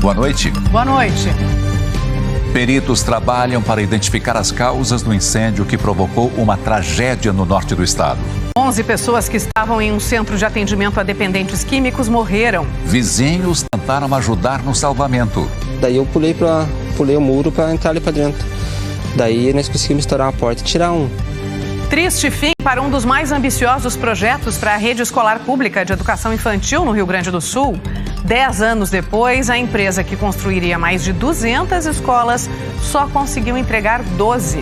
Boa noite. Boa noite. Peritos trabalham para identificar as causas do incêndio que provocou uma tragédia no norte do estado. 11 pessoas que estavam em um centro de atendimento a dependentes químicos morreram. Vizinhos tentaram ajudar no salvamento. Daí eu pulei o muro para entrar ali para dentro. Daí nós conseguimos estourar a porta e tirar um. Triste fim para um dos mais ambiciosos projetos para a rede escolar pública de educação infantil no Rio Grande do Sul. 10 anos depois, a empresa que construiria mais de 200 escolas só conseguiu entregar 12.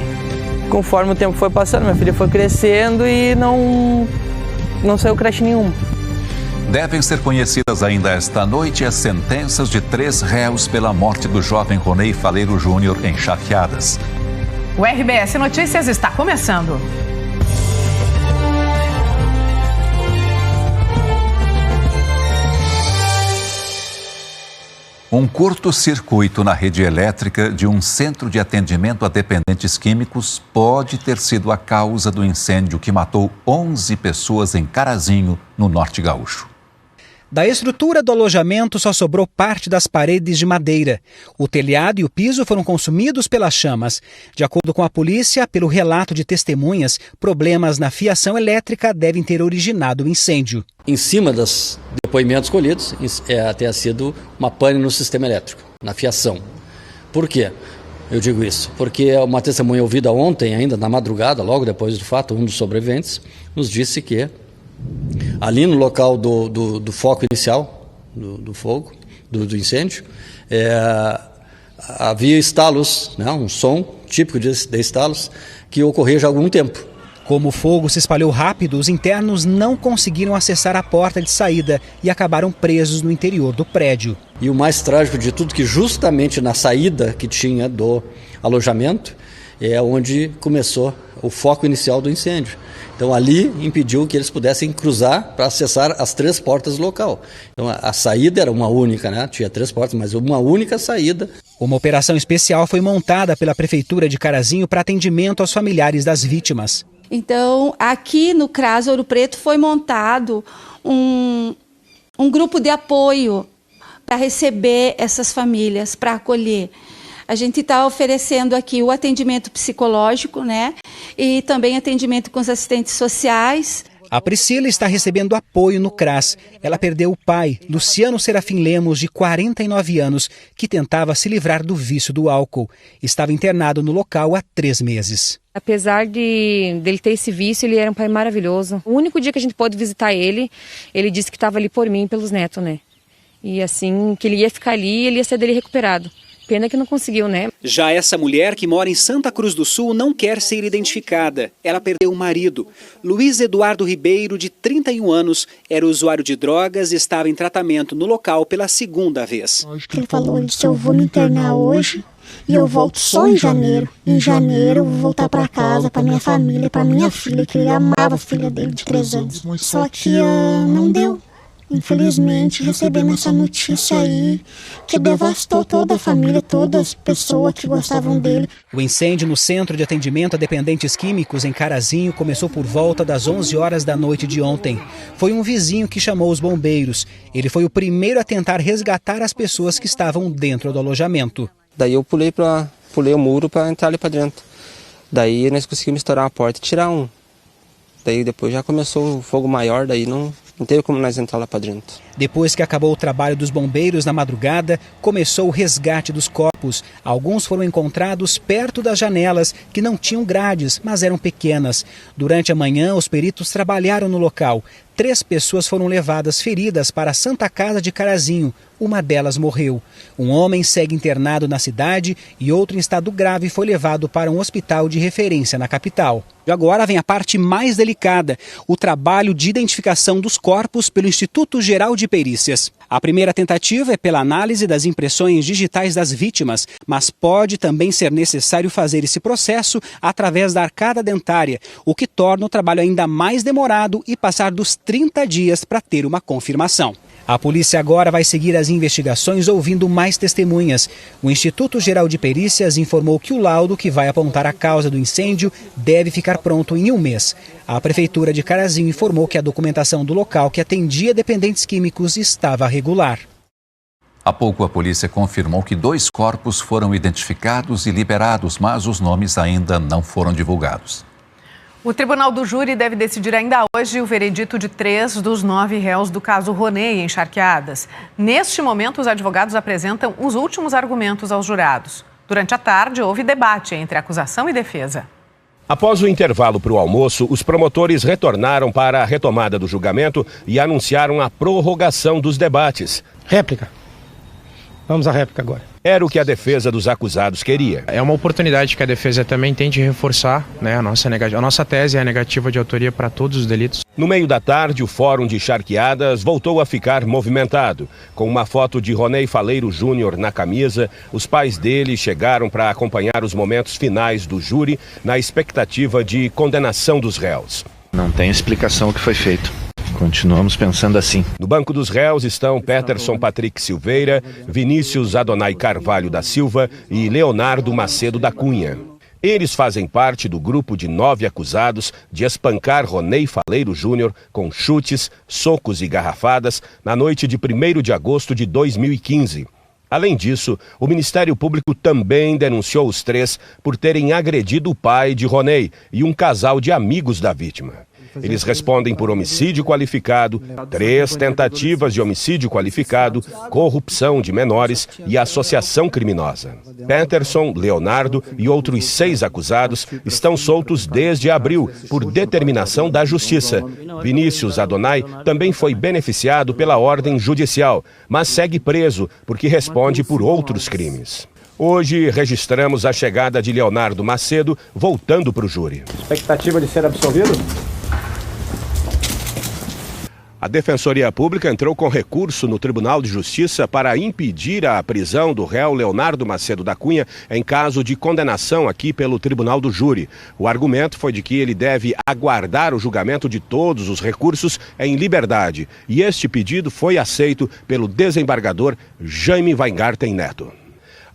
Conforme o tempo foi passando, minha filha foi crescendo e não saiu creche nenhuma. Devem ser conhecidas ainda esta noite as sentenças de 3 réus pela morte do jovem Ronei Faleiro Júnior em Charqueadas. O RBS Notícias está começando. Um curto-circuito na rede elétrica de um centro de atendimento a dependentes químicos pode ter sido a causa do incêndio que matou 11 pessoas em Carazinho, no norte gaúcho. Da estrutura do alojamento só sobrou parte das paredes de madeira. O telhado e o piso foram consumidos pelas chamas. De acordo com a polícia, pelo relato de testemunhas, problemas na fiação elétrica devem ter originado o incêndio. Em cima dos depoimentos colhidos, tenha sido uma pane no sistema elétrico, na fiação. Por quê? Eu digo isso porque uma testemunha ouvida ontem, ainda na madrugada, logo depois do fato, um dos sobreviventes, nos disse que ali no local do foco inicial, do fogo, do incêndio, havia estalos, né, um som típico de estalos que ocorria já há algum tempo. Como o fogo se espalhou rápido, os internos não conseguiram acessar a porta de saída e acabaram presos no interior do prédio. E o mais trágico de tudo, que justamente na saída que tinha do alojamento, é onde começou o foco inicial do incêndio. Então ali impediu que eles pudessem cruzar para acessar as 3 portas do local. Então a saída era uma única, né? Tinha 3 portas, mas uma única saída. Uma operação especial foi montada pela Prefeitura de Carazinho para atendimento aos familiares das vítimas. Então, aqui no CRAS Ouro Preto foi montado um grupo de apoio para receber essas famílias, para acolher. A gente está oferecendo aqui o atendimento psicológico, né? E também atendimento com os assistentes sociais. A Priscila está recebendo apoio no CRAS. Ela perdeu o pai, Luciano Serafim Lemos, de 49 anos, que tentava se livrar do vício do álcool. Estava internado no local há 3 meses. Apesar dele ter esse vício, ele era um pai maravilhoso. O único dia que a gente pôde visitar ele disse que estava ali por mim e pelos netos, né? E assim, que ele ia ficar ali e ele ia ser dele recuperado. Pena que não conseguiu, né? Já essa mulher, que mora em Santa Cruz do Sul, não quer ser identificada. Ela perdeu o marido. Luiz Eduardo Ribeiro, de 31 anos, era usuário de drogas e estava em tratamento no local pela 2ª vez. Ele falou, ele disse, eu vou me internar hoje e eu volto só em janeiro. Em janeiro eu vou voltar para casa, para minha família, para minha filha, que ele amava a filha dele de 3 anos. Só que não deu. Infelizmente, recebemos essa notícia aí que devastou toda a família, todas as pessoas que gostavam dele. O incêndio no Centro de Atendimento a Dependentes Químicos em Carazinho começou por volta das 11 horas da noite de ontem. Foi um vizinho que chamou os bombeiros. Ele foi o primeiro a tentar resgatar as pessoas que estavam dentro do alojamento. Daí eu pulei o muro para entrar ali para dentro. Daí nós conseguimos estourar a porta e tirar um. Daí depois já começou o fogo maior, daí não teve como nós entrar lá para dentro. Depois que acabou o trabalho dos bombeiros na madrugada, começou o resgate dos corpos. Alguns foram encontrados perto das janelas, que não tinham grades, mas eram pequenas. Durante a manhã, os peritos trabalharam no local. 3 pessoas foram levadas feridas para a Santa Casa de Carazinho. Uma delas morreu. Um homem segue internado na cidade e outro em estado grave foi levado para um hospital de referência na capital. E agora vem a parte mais delicada, o trabalho de identificação dos corpos pelo Instituto Geral de Perícias. A primeira tentativa é pela análise das impressões digitais das vítimas, mas pode também ser necessário fazer esse processo através da arcada dentária, o que torna o trabalho ainda mais demorado e passar dos 30 dias para ter uma confirmação. A polícia agora vai seguir as investigações ouvindo mais testemunhas. O Instituto Geral de Perícias informou que o laudo que vai apontar a causa do incêndio deve ficar pronto em 1 mês. A Prefeitura de Carazinho informou que a documentação do local que atendia dependentes químicos estava regular. Há pouco a polícia confirmou que 2 corpos foram identificados e liberados, mas os nomes ainda não foram divulgados. O Tribunal do Júri deve decidir ainda hoje o veredito de 3 dos 9 réus do caso Ronei em Charqueadas. Neste momento, os advogados apresentam os últimos argumentos aos jurados. Durante a tarde, houve debate entre acusação e defesa. Após o intervalo para o almoço, os promotores retornaram para a retomada do julgamento e anunciaram a prorrogação dos debates. Réplica. Vamos à réplica agora. Era o que a defesa dos acusados queria. É uma oportunidade que a defesa também tem de reforçar, né, a nossa tese é a negativa de autoria para todos os delitos. No meio da tarde, o Fórum de Charqueadas voltou a ficar movimentado. Com uma foto de Ronei Faleiro Júnior na camisa, os pais dele chegaram para acompanhar os momentos finais do júri na expectativa de condenação dos réus. Não tem explicação o que foi feito. Continuamos pensando assim. No banco dos réus estão Peterson Patrick Silveira, Vinícius Adonai Carvalho da Silva e Leonardo Macedo da Cunha. Eles fazem parte do grupo de 9 acusados de espancar Ronei Faleiro Júnior com chutes, socos e garrafadas na noite de 1º de agosto de 2015. Além disso, o Ministério Público também denunciou os 3 por terem agredido o pai de Ronei e um casal de amigos da vítima. Eles respondem por homicídio qualificado, 3 tentativas de homicídio qualificado, corrupção de menores e associação criminosa. Peterson, Leonardo e outros 6 acusados estão soltos desde abril, por determinação da Justiça. Vinícius Adonai também foi beneficiado pela ordem judicial, mas segue preso porque responde por outros crimes. Hoje registramos a chegada de Leonardo Macedo voltando para o júri. Expectativa de ser absolvido? A Defensoria Pública entrou com recurso no Tribunal de Justiça para impedir a prisão do réu Leonardo Macedo da Cunha em caso de condenação aqui pelo Tribunal do Júri. O argumento foi de que ele deve aguardar o julgamento de todos os recursos em liberdade. E este pedido foi aceito pelo desembargador Jaime Weingarten Neto.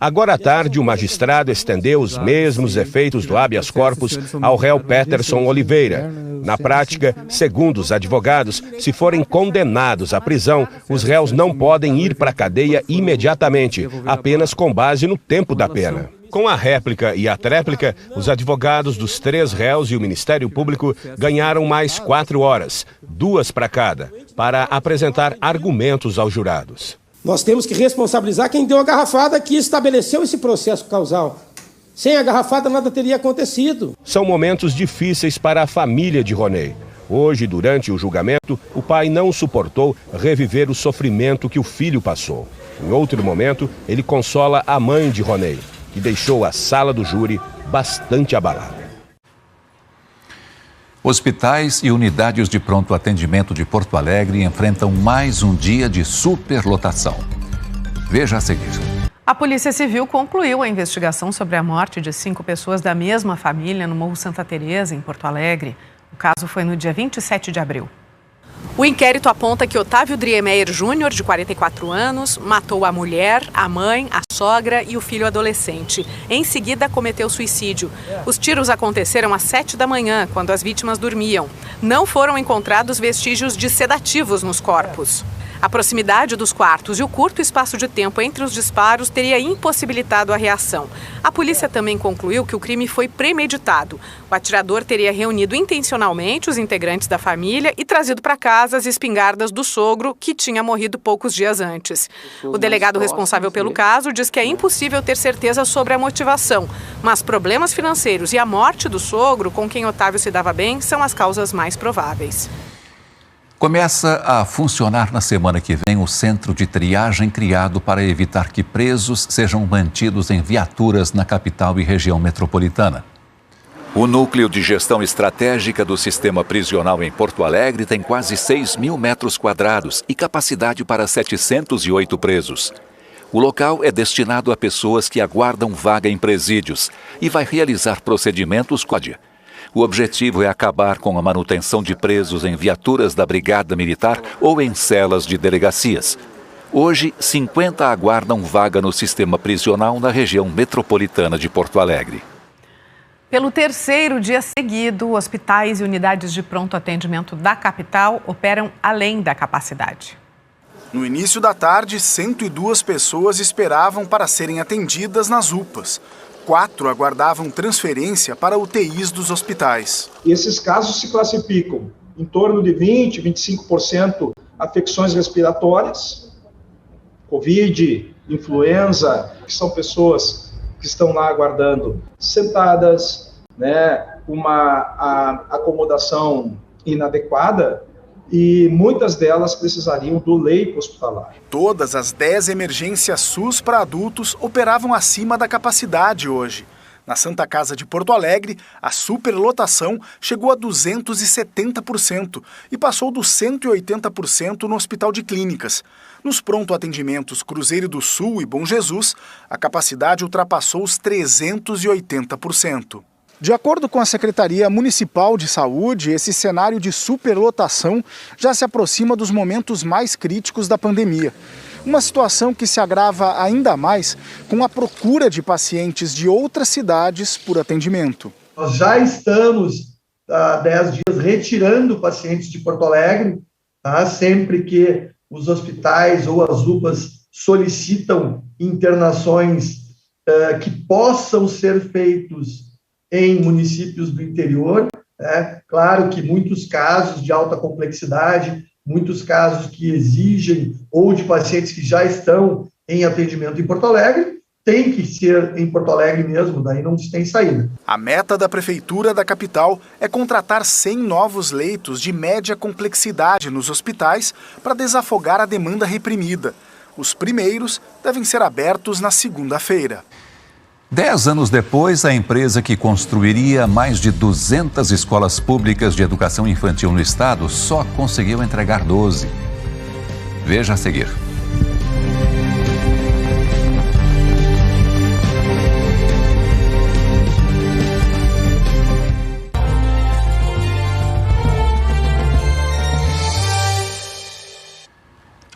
Agora à tarde, o magistrado estendeu os mesmos efeitos do habeas corpus ao réu Peterson Oliveira. Na prática, segundo os advogados, se forem condenados à prisão, os réus não podem ir para a cadeia imediatamente, apenas com base no tempo da pena. Com a réplica e a tréplica, os advogados dos 3 réus e o Ministério Público ganharam mais 4 horas, 2 para cada, para apresentar argumentos aos jurados. Nós temos que responsabilizar quem deu a garrafada que estabeleceu esse processo causal. Sem a garrafada nada teria acontecido. São momentos difíceis para a família de Ronei. Hoje, durante o julgamento, o pai não suportou reviver o sofrimento que o filho passou. Em outro momento, ele consola a mãe de Ronei, que deixou a sala do júri bastante abalada. Hospitais e unidades de pronto atendimento de Porto Alegre enfrentam mais um dia de superlotação. Veja a seguir. A Polícia Civil concluiu a investigação sobre a morte de 5 pessoas da mesma família no Morro Santa Teresa, em Porto Alegre. O caso foi no dia 27 de abril. O inquérito aponta que Otávio Driemeyer Júnior, de 44 anos, matou a mulher, a mãe, a sogra e o filho adolescente. Em seguida, cometeu suicídio. Os tiros aconteceram às 7 da manhã, quando as vítimas dormiam. Não foram encontrados vestígios de sedativos nos corpos. A proximidade dos quartos e o curto espaço de tempo entre os disparos teria impossibilitado a reação. A polícia também concluiu que o crime foi premeditado. O atirador teria reunido intencionalmente os integrantes da família e trazido para casa as espingardas do sogro, que tinha morrido poucos dias antes. O delegado responsável pelo caso diz que é impossível ter certeza sobre a motivação, mas problemas financeiros e a morte do sogro, com quem Otávio se dava bem, são as causas mais prováveis. Começa a funcionar na semana que vem o centro de triagem criado para evitar que presos sejam mantidos em viaturas na capital e região metropolitana. O núcleo de gestão estratégica do sistema prisional em Porto Alegre tem quase 6.000 metros quadrados e capacidade para 708 presos. O local é destinado a pessoas que aguardam vaga em presídios e vai realizar procedimentos COD. O objetivo é acabar com a manutenção de presos em viaturas da Brigada Militar ou em celas de delegacias. Hoje, 50 aguardam vaga no sistema prisional na região metropolitana de Porto Alegre. Pelo 3º dia seguido, hospitais e unidades de pronto atendimento da capital operam além da capacidade. No início da tarde, 102 pessoas esperavam para serem atendidas nas UPAs. 4 aguardavam transferência para UTIs dos hospitais. Esses casos se classificam em torno de 20%, 25% afecções respiratórias, Covid, influenza, que são pessoas que estão lá aguardando sentadas, uma acomodação inadequada, e muitas delas precisariam do leito hospitalar. Todas as 10 emergências SUS para adultos operavam acima da capacidade hoje. Na Santa Casa de Porto Alegre, a superlotação chegou a 270% e passou dos 180% no Hospital de Clínicas. Nos pronto-atendimentos Cruzeiro do Sul e Bom Jesus, a capacidade ultrapassou os 380%. De acordo com a Secretaria Municipal de Saúde, esse cenário de superlotação já se aproxima dos momentos mais críticos da pandemia. Uma situação que se agrava ainda mais com a procura de pacientes de outras cidades por atendimento. Nós já estamos há 10 dias retirando pacientes de Porto Alegre, sempre que os hospitais ou as UPAs solicitam internações que possam ser feitos em municípios do interior. Claro que muitos casos de alta complexidade, muitos casos que exigem, ou de pacientes que já estão em atendimento em Porto Alegre, tem que ser em Porto Alegre mesmo, daí não tem saída. A meta da Prefeitura da capital é contratar 100 novos leitos de média complexidade nos hospitais para desafogar a demanda reprimida. Os primeiros devem ser abertos na segunda-feira. 10 anos depois, a empresa que construiria mais de 200 escolas públicas de educação infantil no estado só conseguiu entregar 12. Veja a seguir.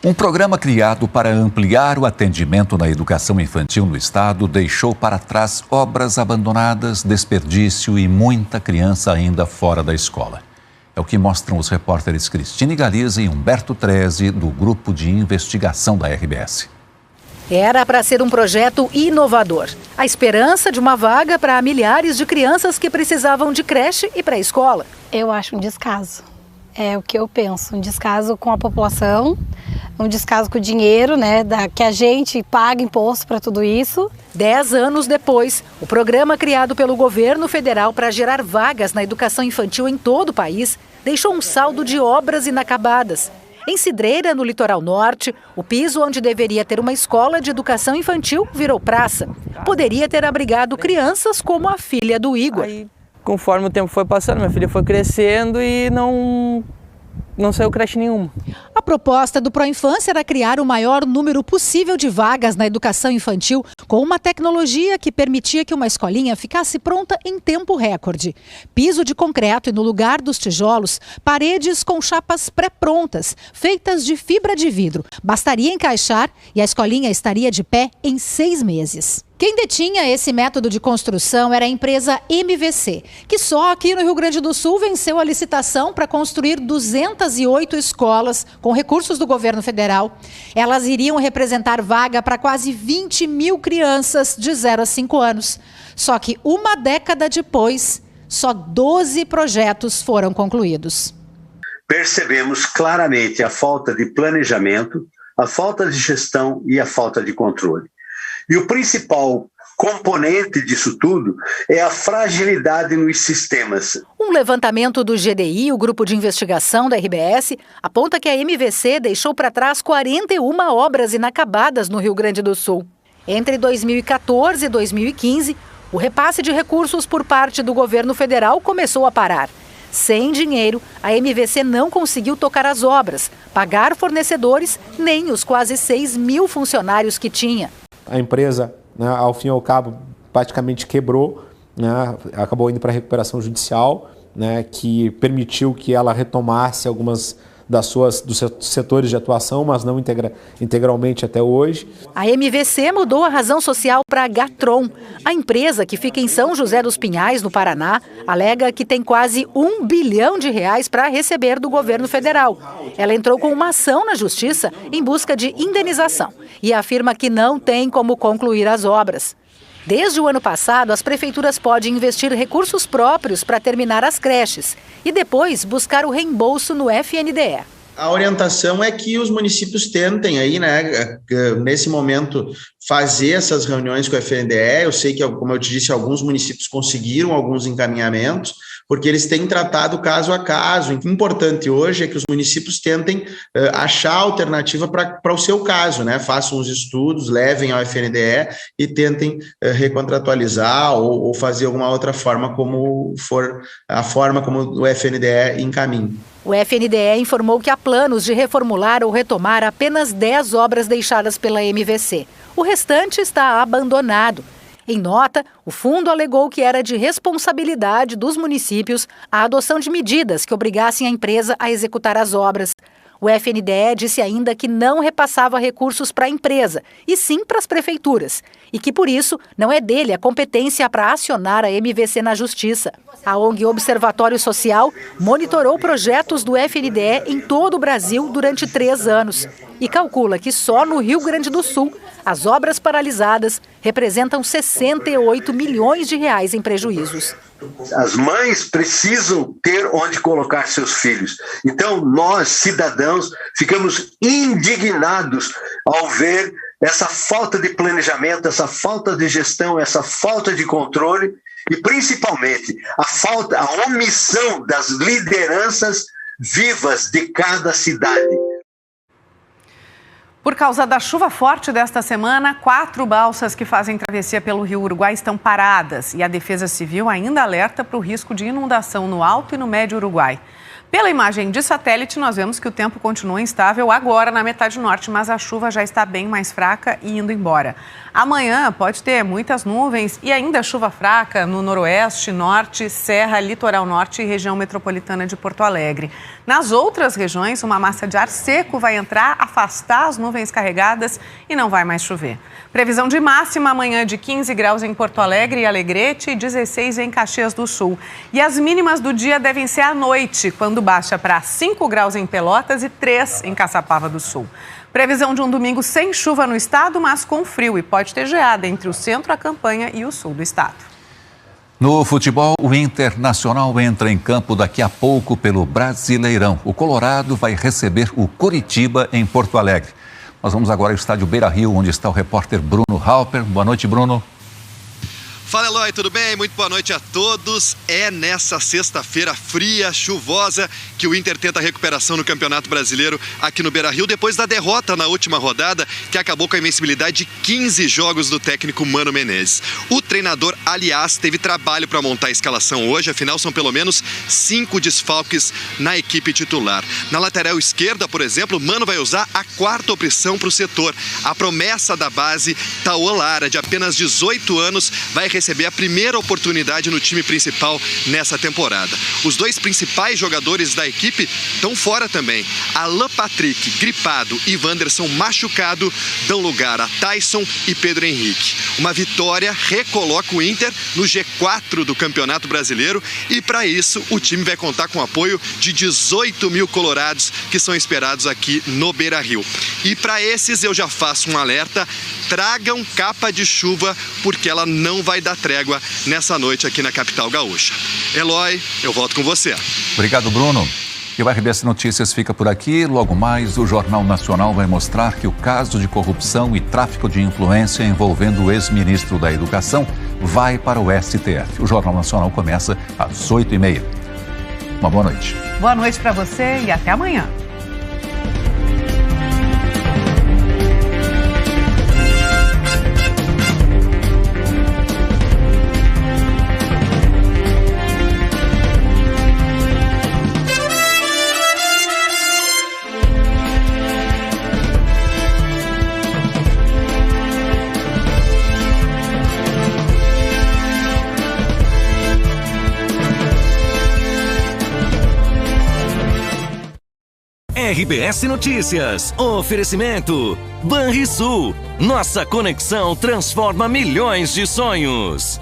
Um programa criado para ampliar o atendimento na educação infantil no estado deixou para trás obras abandonadas, desperdício e muita criança ainda fora da escola. É o que mostram os repórteres Cristine Galiza e Humberto Treze, do Grupo de Investigação da RBS. Era para ser um projeto inovador. A esperança de uma vaga para milhares de crianças que precisavam de creche e pré-escola. Eu acho um descaso. É o que eu penso, um descaso com a população, um descaso com o dinheiro, que a gente paga imposto para tudo isso. 10 anos depois, o programa criado pelo governo federal para gerar vagas na educação infantil em todo o país deixou um saldo de obras inacabadas. Em Cidreira, no litoral norte, o piso onde deveria ter uma escola de educação infantil virou praça. Poderia ter abrigado crianças como a filha do Igor. Conforme o tempo foi passando, minha filha foi crescendo e não saiu creche nenhuma. A proposta do Proinfância era criar o maior número possível de vagas na educação infantil com uma tecnologia que permitia que uma escolinha ficasse pronta em tempo recorde. Piso de concreto e, no lugar dos tijolos, paredes com chapas pré-prontas, feitas de fibra de vidro. Bastaria encaixar e a escolinha estaria de pé em 6 meses. Quem detinha esse método de construção era a empresa MVC, que só aqui no Rio Grande do Sul venceu a licitação para construir 208 escolas com recursos do governo federal. Elas iriam representar vaga para quase 20 mil crianças de 0 a 5 anos. Só que uma década depois, só 12 projetos foram concluídos. Percebemos claramente a falta de planejamento, a falta de gestão e a falta de controle. E o principal componente disso tudo é a fragilidade nos sistemas. Um levantamento do GDI, o Grupo de Investigação da RBS, aponta que a MVC deixou para trás 41 obras inacabadas no Rio Grande do Sul. Entre 2014 e 2015, o repasse de recursos por parte do governo federal começou a parar. Sem dinheiro, a MVC não conseguiu tocar as obras, pagar fornecedores, nem os quase 6 mil funcionários que tinha. A empresa, ao fim e ao cabo, praticamente quebrou, acabou indo para a recuperação judicial, que permitiu que ela retomasse algumas dos seus setores de atuação, mas não integralmente até hoje. A MVC mudou a razão social para a Gatron. A empresa, que fica em São José dos Pinhais, no Paraná, alega que tem quase R$1 bilhão para receber do governo federal. Ela entrou com uma ação na Justiça em busca de indenização e afirma que não tem como concluir as obras. Desde o ano passado, as prefeituras podem investir recursos próprios para terminar as creches e depois buscar o reembolso no FNDE. A orientação é que os municípios tentem aí, né, nesse momento, fazer essas reuniões com o FNDE. Eu sei que, como eu te disse, alguns municípios conseguiram alguns encaminhamentos, porque eles têm tratado caso a caso. O importante hoje é que os municípios tentem achar alternativa para o seu caso, né? Façam os estudos, levem ao FNDE e tentem recontratualizar ou fazer alguma outra forma, como for a forma como o FNDE encaminha. O FNDE informou que há planos de reformular ou retomar apenas 10 obras deixadas pela MVC. O restante está abandonado. Em nota, o fundo alegou que era de responsabilidade dos municípios a adoção de medidas que obrigassem a empresa a executar as obras. O FNDE disse ainda que não repassava recursos para a empresa, e sim para as prefeituras, e que, por isso, não é dele a competência para acionar a MVC na Justiça. A ONG Observatório Social monitorou projetos do FNDE em todo o Brasil durante 3 anos e calcula que só no Rio Grande do Sul as obras paralisadas representam R$68 milhões em prejuízos. As mães precisam ter onde colocar seus filhos. Então, nós, cidadãos, ficamos indignados ao ver essa falta de planejamento, essa falta de gestão, essa falta de controle e, principalmente, a omissão das lideranças vivas de cada cidade. Por causa da chuva forte desta semana, 4 balsas que fazem travessia pelo Rio Uruguai estão paradas e a Defesa Civil ainda alerta para o risco de inundação no Alto e no Médio Uruguai. Pela imagem de satélite, nós vemos que o tempo continua instável agora na metade norte, mas a chuva já está bem mais fraca e indo embora. Amanhã pode ter muitas nuvens e ainda chuva fraca no noroeste, norte, serra, litoral norte e região metropolitana de Porto Alegre. Nas outras regiões, uma massa de ar seco vai entrar, afastar as nuvens carregadas e não vai mais chover. Previsão de máxima amanhã de 15 graus em Porto Alegre e Alegrete e 16 em Caxias do Sul. E as mínimas do dia devem ser à noite, quando baixa para 5 graus em Pelotas e 3 em Caçapava do Sul. Previsão de um domingo sem chuva no estado, mas com frio e pode ter geada entre o centro, a campanha e o sul do estado. No futebol, o Internacional entra em campo daqui a pouco pelo Brasileirão. O Colorado vai receber o Coritiba em Porto Alegre. Nós vamos agora ao estádio Beira-Rio, onde está o repórter Bruno Halper. Boa noite, Bruno. Fala, Eloy, tudo bem? Muito boa noite a todos. É nessa sexta-feira fria, chuvosa, que o Inter tenta a recuperação no Campeonato Brasileiro aqui no Beira-Rio, depois da derrota na última rodada, que acabou com a invencibilidade de 15 jogos do técnico Mano Menezes. O treinador, aliás, teve trabalho para montar a escalação hoje, afinal são pelo menos 5 desfalques na equipe titular. Na lateral esquerda, por exemplo, Mano vai usar a 4ª opção para o setor. A promessa da base, Tauan Lara, de apenas 18 anos, vai receber a primeira oportunidade no time principal nessa temporada. Os 2 principais jogadores da equipe estão fora também. Alan Patrick, gripado, e Wanderson, machucado, dão lugar a Tyson e Pedro Henrique. Uma vitória recoloca o Inter no G4 do Campeonato Brasileiro e, para isso, o time vai contar com o apoio de 18 mil colorados que são esperados aqui no Beira-Rio. E para esses eu já faço um alerta: tragam capa de chuva, porque ela não vai dar trégua nessa noite aqui na capital gaúcha. Eloy, eu volto com você. Obrigado, Bruno. E o RBS Notícias fica por aqui. Logo mais, o Jornal Nacional vai mostrar que o caso de corrupção e tráfico de influência envolvendo o ex-ministro da Educação vai para o STF. O Jornal Nacional começa às 8h30. Uma boa noite. Boa noite para você e até amanhã. RBS Notícias. Oferecimento. Banrisul. Nossa conexão transforma milhões de sonhos.